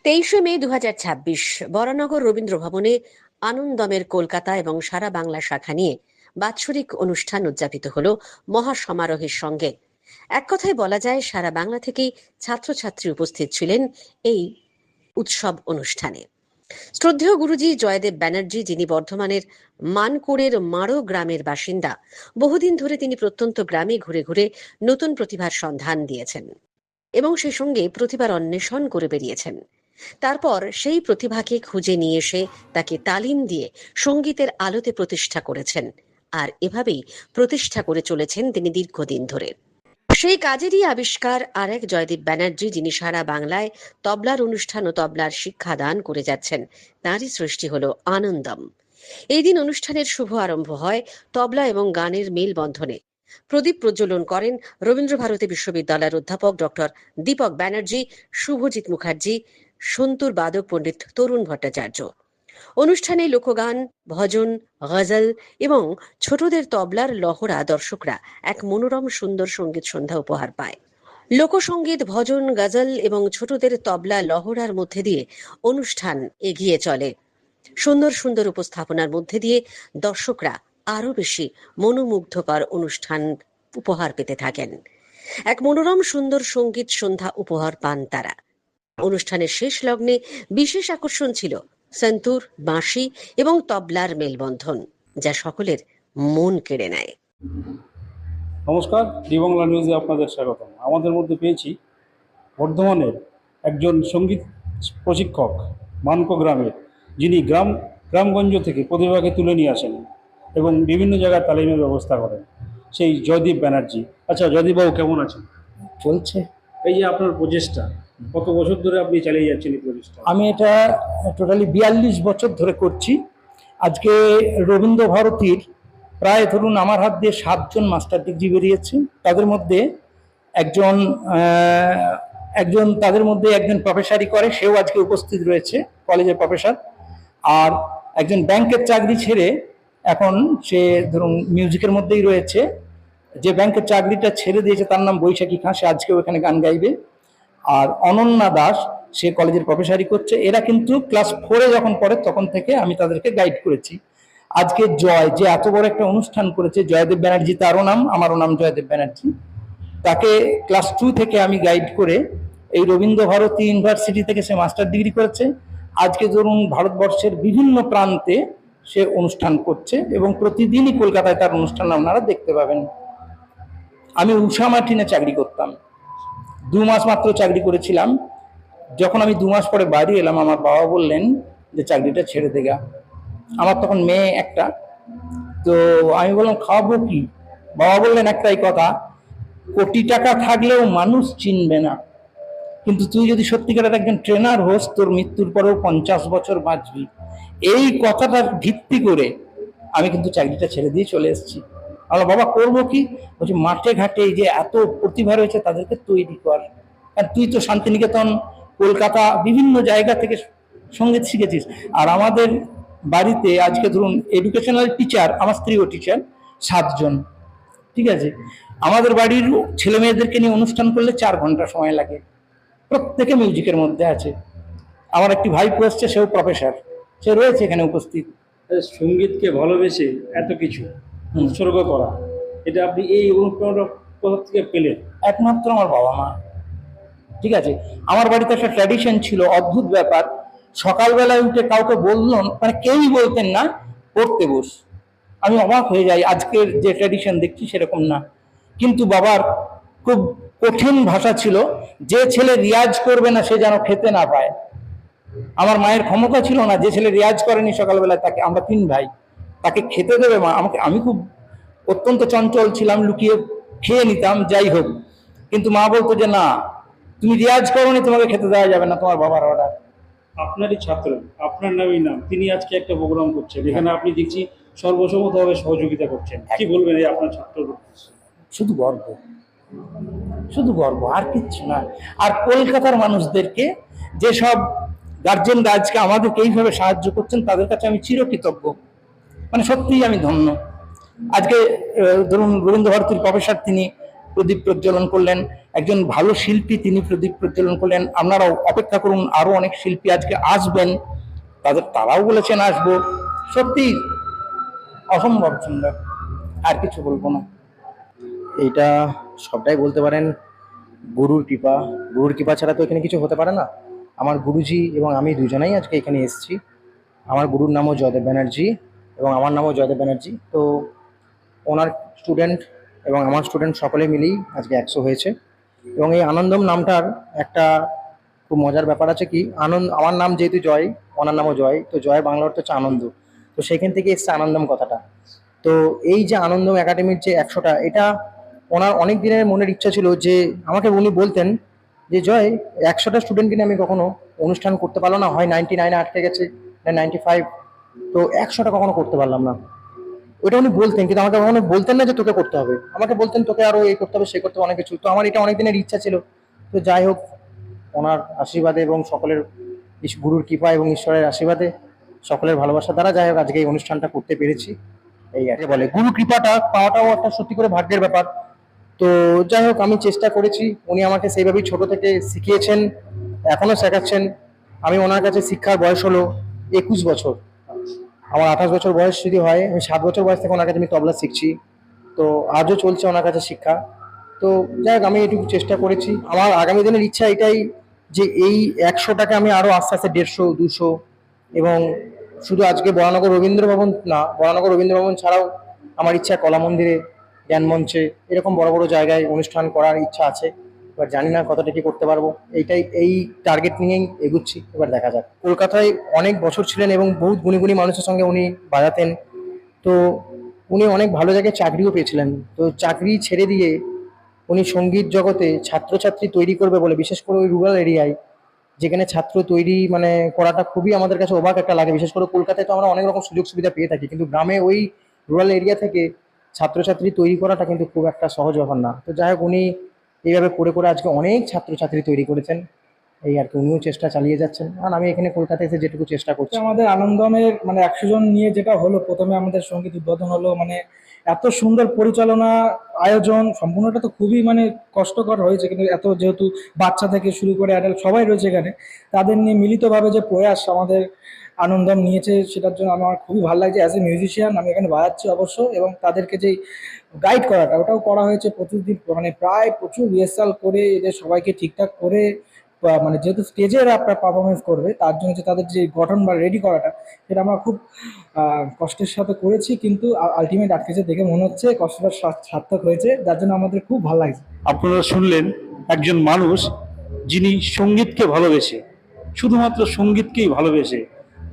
23শে মে 2026 বরানগর রবীন্দ্র ভবনে আনন্দমের কলকাতা এবং সারা বাংলা শাখা নিয়ে বাৎসরিক অনুষ্ঠান উদযাপিত হলো মহাসমারোহের সঙ্গে। এক কথায় বলা যায়, সারা বাংলা থেকেই ছাত্রছাত্রী উপস্থিত ছিলেন এই উৎসব অনুষ্ঠানে। শ্রদ্ধেয় গুরুজি জয়দেব ব্যানার্জি, যিনি বর্ধমানের মানকুড়ের মারো গ্রামের বাসিন্দা, বহুদিন ধরে তিনি প্রত্যন্ত গ্রামে ঘুরে ঘুরে নতুন প্রতিভার সন্ধান দিয়েছেন এবং সেই সঙ্গে প্রতিভার অন্বেষণ করে বেরিয়েছেন। তারপর সেই প্রতিভাকে খুঁজে নিয়ে এসে তাকে তালিম দিয়ে সঙ্গীতের আলোতে প্রতিষ্ঠা করেছেন, আর এভাবেই প্রতিষ্ঠা করে চলেছেন তিনি দীর্ঘদিন ধরে। সেই কাজেরই আবিষ্কার আরেক জয়দীপ ব্যানার্জি, যিনি সারা বাংলায় তবলার অনুষ্ঠান ও তবলার শিক্ষাদান করে যাচ্ছেন। তাঁরই সৃষ্টি হলো আনন্দম। এই দিন অনুষ্ঠানের শুভ আরম্ভ হয় তবলা এবং গানের মেলবন্ধনে। প্রদীপ প্রজ্বলন করেন রবীন্দ্রভারতী বিশ্ববিদ্যালয়ের অধ্যাপক ডক্টর দীপক ব্যানার্জি, শুভজিৎ মুখার্জি, সন্তুর বাদক পণ্ডিত তরুণ ভট্টাচার্য। অনুষ্ঠানে লোকগান, ভজন, গজল এবং ছোটদের তবলার লহরা দর্শকরা এক মনোরম সুন্দর সঙ্গীত সন্ধ্যা উপহার পায়। লোকসঙ্গীত, ভজন, গজল এবং ছোটদের তবলা লহরার মধ্যে দিয়ে অনুষ্ঠান এগিয়ে চলে। সুন্দর সুন্দর উপস্থাপনার মধ্যে দিয়ে দর্শকরা আরো বেশি মনোমুগ্ধকর অনুষ্ঠান উপহার পেতে থাকেন। এক মনোরম সুন্দর সঙ্গীত সন্ধ্যা উপহার পান তারা। অনুষ্ঠানের শেষ লগ্নে বিশেষ আকর্ষণ ছিল সন্তুর, বাঁশি এবং তবলার মেলবন্ধন, যা সকলের মন কেড়ে নেয়। নমস্কার, ডি বাংলা নিউজে আপনাদের স্বাগতম। আমাদের মধ্যে পেয়েছি বর্ধমানের একজন সঙ্গীত প্রশিক্ষক, মানকো গ্রামের, যিনি গ্রামগঞ্জ থেকে প্রতিভাকে তুলে নিয়ে আসেন এবং বিভিন্ন জায়গায় তালিমের ব্যবস্থা করেন, সেই জয়দীপ ব্যানার্জি। আচ্ছা জয়দীপ বাবু, কেমন আছেন? চলছে। এই যে আপনার প্রচেষ্টা, কত বছর ধরে আপনি চালিয়ে যাচ্ছেন এই প্রচেষ্টা? আমি এটা টোটালি 42 বছর ধরে করছি। আজকে রবীন্দ্রভারতীর প্রায় ধরুন আমার হাত দিয়ে 7জন মাস্টার ডিগ্রি বেরিয়েছে। তাদের মধ্যে একজন প্রফেসরই করে, সেও আজকে উপস্থিত রয়েছে, কলেজের প্রফেসর। আর একজন ব্যাংকের চাকরি ছেড়ে এখন সে ধরুন মিউজিকের মধ্যেই রয়েছে। যে ব্যাংকের চাকরিটা ছেড়ে দিয়েছে তার নাম বৈশাখী খাঁ, সে আজকেও এখানে গান গাইবে। আর অনন্যা দাস, সে কলেজের প্রফেসরই করছে। এরা কিন্তু ক্লাস 4-এ যখন পড়ে তখন থেকে আমি তাদেরকে গাইড করেছি। আজকে জয় যে এত বড় একটা অনুষ্ঠান করেছে, জয়দেব ব্যানার্জি তারও নাম, আমারও নাম জয়দেব ব্যানার্জি, তাকে ক্লাস 2 থেকে আমি গাইড করে এই রবীন্দ্রভারতী ইউনিভার্সিটি থেকে সে মাস্টার ডিগ্রি করেছে। আজকে ধরুন ভারতবর্ষের বিভিন্ন প্রান্তে সে অনুষ্ঠান করছে এবং প্রতিদিনই কলকাতায় তার অনুষ্ঠান আপনারা দেখতে পাবেন। আমি উষা মার্টিনে চাকরি করতাম, 2 মাস মাত্র চাকরি করেছিলাম। যখন আমি 2 মাস পরে বাড়ি এলাম, আমার বাবা বললেন যে চাকরিটা ছেড়ে দেগা। আমার তখন মেয়ে একটা, তো আমি বললাম খাওয়াবো কি? বাবা বললেন একটাই কথা, কোটি টাকা থাকলেও মানুষ চিনবে না, কিন্তু তুই যদি সত্যিকারের একজন ট্রেনার হোস, তোর মৃত্যুর পরেও 50 বছর বাঁচবি। এই কথাটার ভিত্তি করে আমি কিন্তু চাকরিটা ছেড়ে দিয়ে চলে এসেছি। আমরা বাবা করবো কি? বলছি মাঠে ঘাটে এই যে এত প্রতিভা রয়েছে তাদেরকে তৈরি কর। আর তুই তো শান্তিনিকেতন, কলকাতা, বিভিন্ন জায়গা থেকে সঙ্গীত শিখেছিস। আর আমাদের বাড়িতে আজকে ধরুন এডুকেশনাল টিচার, আমার স্ত্রীও টিচার, 7জন। ঠিক আছে, আমাদের বাড়ির ছেলে মেয়েদেরকে নিয়ে অনুষ্ঠান করলে 4 ঘন্টা সময় লাগে। প্রত্যেকে মিউজিকের মধ্যে আছে। আমার একটি ভাইপো এসছে, সেও প্রফেসর, সে রয়েছে এখানে উপস্থিত। সঙ্গীতকে ভালোবেসে এত কিছু উৎসর্গ করা, এটা আপনি এই অনুপ্রেরণা কোথা থেকে পেলেন? একমাত্র আমার বাবা মা। ঠিক আছে, আমার বাড়িতে একটা ট্র্যাডিশন ছিল, অদ্ভুত ব্যাপার। সকালবেলায় উঠে কাউকে বললাম, মানে কেউই বলতেন না পড়তে বস। আমি অবাক হয়ে যাই, আজকের যে ট্র্যাডিশন দেখছি সেরকম না। কিন্তু বাবার খুব কঠিন ভাষা ছিল, যে ছেলে রিয়াজ করবে না সে যেন খেতে না পায়। আমার মায়ের ক্ষমতা ছিল না, যে ছেলে রিয়াজ করেনি সকালবেলায় তাকে, আমরা 3 ভাই, তাকে খেতে দেবে মা আমাকে? আমি খুব অত্যন্ত চঞ্চল ছিলাম, লুকিয়ে খেয়ে নিতাম যাই হোক, কিন্তু মা বলতো যে না, তুমি রিয়াজ করোনি, তোমাকে খেতে দেওয়া যাবে না, তোমার বাবার অর্ডার। আপনারই ছাত্র, আপনার নামই নাম, তিনি আজকে একটা প্রোগ্রাম করছেন, যেখানে আপনি দেখছি সর্বসম্মতভাবে সহযোগিতা করছেন। কি বলবেন এই আপনার ছাত্র? শুধু গর্ব, শুধু গর্ব, আর কিচ্ছু না। আর কলকাতার মানুষদেরকে, যেসব গার্জেনরা আজকে আমাদেরকে এইভাবে সাহায্য করছেন, তাদের কাছে আমি চিরকৃতজ্ঞ। মানে সত্যিই আমি ধন্য। আজকে ধরুন রবীন্দ্রভারতীর প্রফেসর, তিনি প্রদীপ প্রজ্বলন করলেন, একজন ভালো শিল্পী তিনি প্রদীপ প্রজ্বলন করলেন। আপনারাও অপেক্ষা করুন, আরো অনেক শিল্পী আজকে আসবেন, তারাও বলেছেন আসবো। সত্যি অসম্ভব সুন্দর, আর কিছু বলবো না। এইটা সবটাই বলতে পারেন গুরুর কৃপা ছাড়া তো এখানে কিছু হতে পারে না। আমার গুরুজি এবং আমি দুজনেই আজকে এখানে এসেছি। আমার গুরুর নামও জয়দেব ব্যানার্জি এবং আমার নামও জয়দেব ব্যানার্জি। তো ওনার স্টুডেন্ট এবং আমার স্টুডেন্ট সকলে মিলেই আজকে 100 হয়েছে। এবং এই আনন্দম নামটার একটা খুব মজার ব্যাপার আছে কি, আমার নাম যেহেতু জয়, ওনার নামও জয়, তো জয় বাংলা অর্থ হচ্ছে আনন্দ। তো সেখান থেকে এসছে আনন্দম কথাটা। তো এই যে আনন্দম একাডেমির যে 100টা, এটা ওনার অনেক দিনের মনের ইচ্ছা ছিল যে আমাকে উনি বলতেন যে জয়, 100টা স্টুডেন্টকে নিয়ে আমি কখনো অনুষ্ঠান করতে পারলাম না, হয় 99-এ আটকে গেছে, না 95, তো 100টা কখনো করতে পারলাম না। ওটা উনি বলতেন, কিন্তু আমাকে কখনো বলতেন না যে তোকে করতে হবে, আমাকে বলতেন তোকে আরো এই করতে হবে, সে করতে হবে, অনেক কিছু। তো আমার এটা অনেক দিনের ইচ্ছা ছিল। তো যাই হোক, ওনার আশীর্বাদে এবং সকলের গুরুর কৃপা এবং ঈশ্বরের আশীর্বাদে, সকলের ভালোবাসা দ্বারা যাই হোক আজকে এই অনুষ্ঠানটা করতে পেরেছি। এই আর কি বলে, গুরু কৃপাটা পাওয়াটাও একটা সত্যি করে ভাগ্যের ব্যাপার। তো যাই হোক, আমি চেষ্টা করেছি, উনি আমাকে সেইভাবেই ছোট থেকে শিখিয়েছেন, এখনো শেখাচ্ছেন। আমি ওনার কাছে শিক্ষার বয়স হলো 21 বছর। আমার 28 বছর বয়স যদি হয়, আমি 7 বছর বয়স থেকে ওনার কাছে আমি তবলা শিখছি। তো আজও চলছে ওনার কাছে শিক্ষা। তো যাই হোক, আমি এটুকু চেষ্টা করেছি। আমার আগামী দিনের ইচ্ছা এটাই যে এই 100টাকে আমি আরো আস্তে আস্তে 150, 200, এবং শুধু আজকে বরানগর রবীন্দ্র ভবন না, বরানগর রবীন্দ্র ভবন ছাড়াও আমার ইচ্ছা কলা মন্দিরে, জ্ঞান মঞ্চে, এরকম বড় বড় জায়গায় অনুষ্ঠান করার ইচ্ছা আছে। এবার জানি না কতটা কি করতে পারবো, এই টার্গেট নিয়েই এগুচ্ছি, এবার দেখা যাক। কলকাতায় অনেক বছর ছিলেন এবং বহুত গুণী গুণী মানুষের সঙ্গে উনি বাজাতেন। তো উনি অনেক ভালো জায়গায় চাকরিও পেয়েছিলেন। তো চাকরি ছেড়ে দিয়ে উনি সঙ্গীত জগতে ছাত্রছাত্রী তৈরি করবে বলে, বিশেষ করে ওই রুরাল এরিয়ায় যেখানে ছাত্র তৈরি মানে করাটা খুবই আমাদের কাছে অবাক একটা লাগে। বিশেষ করে কলকাতায় তো আমরা অনেক রকম সুযোগ সুবিধা পেয়ে থাকি, কিন্তু গ্রামে ওই রুরাল এরিয়া থেকে ছাত্রছাত্রী তৈরি করাটা কিন্তু খুব একটা সহজ ব্যাপার না। তো যাই হোক, উনি এইভাবে করে করে আজকে অনেক ছাত্রছাত্রী তৈরি করেছেন। এই আর কি, উনিও চেষ্টা চালিয়ে যাচ্ছেন, আর আমি এখানে কলকাতায় এসে যেটুকু চেষ্টা করছি। আমাদের আনন্দমের মানে 100 জন নিয়ে যেটা হলো, প্রথমে আমাদের সঙ্গীত উদ্বোধন হলো, মানে এত সুন্দর পরিচালনা, আয়োজন সম্পূর্ণটা তো খুবই মানে কষ্টকর হয়েছে, কিন্তু এত যেহেতু বাচ্চা থেকে শুরু করে অ্যাডাল্ট সবাই রয়েছে এখানে, তাদের নিয়ে মিলিতভাবে যে প্রয়াস আমাদের আনন্দম নিয়েছে, সেটার জন্য আমার খুবই ভালো লাগছে। অ্যাজ এ মিউজিশিয়ান আমি এখানে বাজাচ্ছি অবশ্য, এবং তাদেরকে যেই গাইড করাটা ওটাও করা হয়েছে প্রতিদিন, মানে প্রায় প্রচুর রিহার্সাল করে এদের সবাইকে ঠিকঠাক করে মানে যেহেতু স্টেজের আপনার পারফরমেন্স করবে, তার জন্য যে তাদের যে গঠন বা রেডি করাটা, সেটা আমরা খুব কষ্টের সাথে করেছি, কিন্তু আলটিমেট আটকেছে দেখে মনে হচ্ছে কষ্টটা সার্থক হয়েছে, যার জন্য আমাদের খুব ভালো লাগছে। আপনারা শুনলেন একজন মানুষ যিনি সঙ্গীতকে ভালোবেসে, শুধুমাত্র সঙ্গীতকেই ভালোবেসে,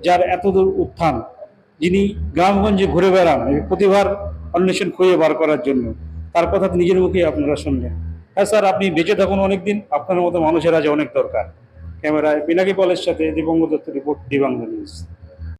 যার এতদূর উত্থান, যিনি গ্রামগঞ্জে ঘুরে বেড়ান এই প্রতিভার অন্বেষণ খুঁজে বার করার জন্য, তার কথা নিজের মুখেই আপনারা শুনলেন। হ্যাঁ স্যার, আপনি বেঁচে থাকুন অনেকদিন, আপনার মতো মানুষের আজ অনেক দরকার। ক্যামেরায় পিনাকি পলের সাথে দীপঙ্কর দত্ত রিপোর্ট, দি বাংলা নিউজ।